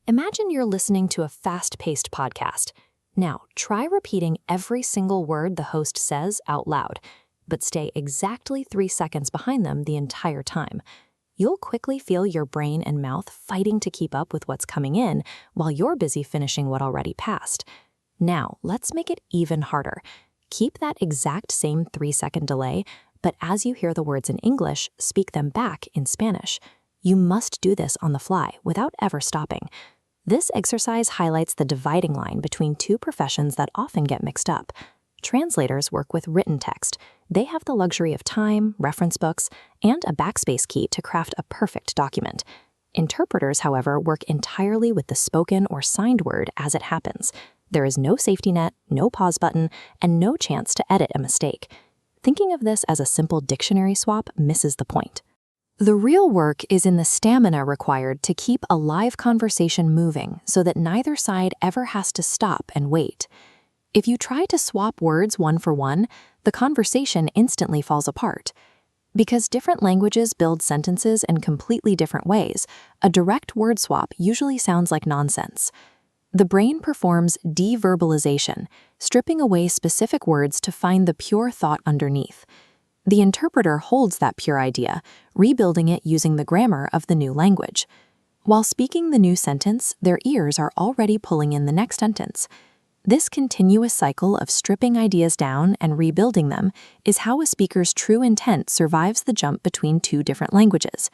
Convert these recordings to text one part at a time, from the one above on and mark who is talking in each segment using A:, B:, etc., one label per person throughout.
A: Imagine you're listening to a fast-paced podcast. Now, try repeating every single word the host says out loud, but stay exactly 3 seconds behind them the entire time. You'll quickly feel your brain and mouth fighting to keep up with what's coming in while you're busy finishing what already passed. Now, let's make it even harder. Keep that exact same 3-second delay, but as you hear the words in English, speak them back in Spanish. You must do this on the fly without ever stopping. This exercise highlights the dividing line between two professions that often get mixed up. Translators work with written text. They have the luxury of time, reference books, and a backspace key to craft a perfect document. Interpreters, however, work entirely with the spoken or signed word as it happens. There is no safety net, no pause button, and no chance to edit a mistake. Thinking of this as a simple dictionary swap misses the point. The real work is in the stamina required to keep a live conversation moving so that neither side ever has to stop and wait. If you try to swap words one for one, the conversation instantly falls apart. Because different languages build sentences in completely different ways, a direct word swap usually sounds like nonsense. The brain performs deverbalization, stripping away specific words to find the pure thought underneath. The interpreter holds that pure idea, rebuilding it using the grammar of the new language. While speaking the new sentence, their ears are already pulling in the next sentence. This continuous cycle of stripping ideas down and rebuilding them is how a speaker's true intent survives the jump between two different languages.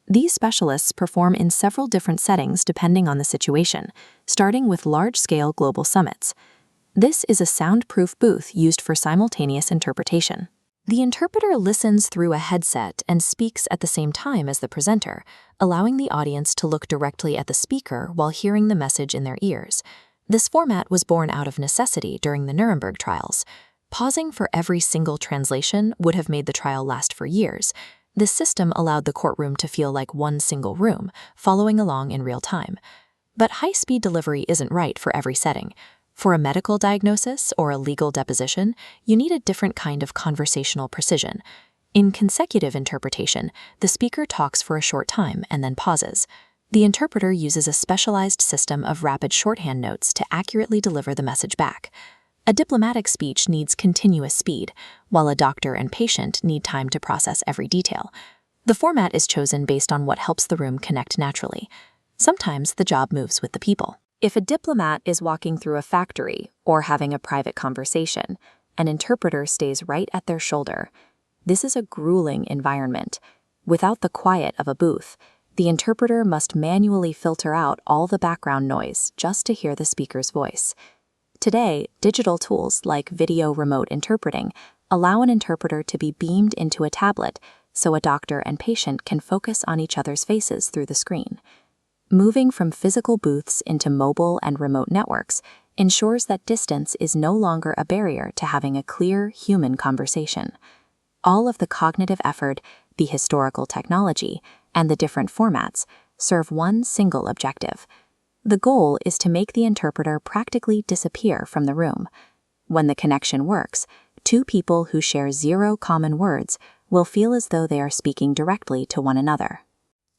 A: These specialists perform in several different settings depending on the situation, starting with large-scale global summits. This is a soundproof booth used for simultaneous interpretation. The interpreter listens through a headset and speaks at the same time as the presenter, allowing the audience to look directly at the speaker while hearing the message in their ears. This format was born out of necessity during the Nuremberg trials. Pausing for every single translation would have made the trial last for years. This system allowed the courtroom to feel like one single room, following along in real time. But high-speed delivery isn't right for every setting. For a medical diagnosis or a legal deposition, you need a different kind of conversational precision. In consecutive interpretation, the speaker talks for a short time and then pauses. The interpreter uses a specialized system of rapid shorthand notes to accurately deliver the message back. A diplomatic speech needs continuous speed, while a doctor and patient need time to process every detail. The format is chosen based on what helps the room connect naturally. Sometimes the job moves with the people. If a diplomat is walking through a factory or having a private conversation, an interpreter stays right at their shoulder. This is a grueling environment. Without the quiet of a booth, the interpreter must manually filter out all the background noise just to hear the speaker's voice. Today, digital tools like video remote interpreting allow an interpreter to be beamed into a tablet so a doctor and patient can focus on each other's faces through the screen. Moving from physical booths into mobile and remote networks ensures that distance is no longer a barrier to having a clear human conversation. All of the cognitive effort, the historical technology, and the different formats serve one single objective. The goal is to make the interpreter practically disappear from the room. When the connection works, two people who share zero common words will feel as though they are speaking directly to one another.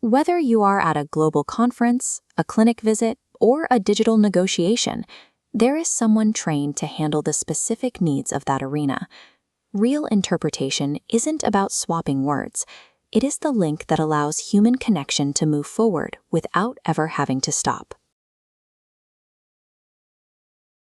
A: Whether you are at a global conference, a clinic visit, or a digital negotiation, there is someone trained to handle the specific needs of that arena. Real interpretation isn't about swapping words. It is the link that allows human connection to move forward without ever having to stop.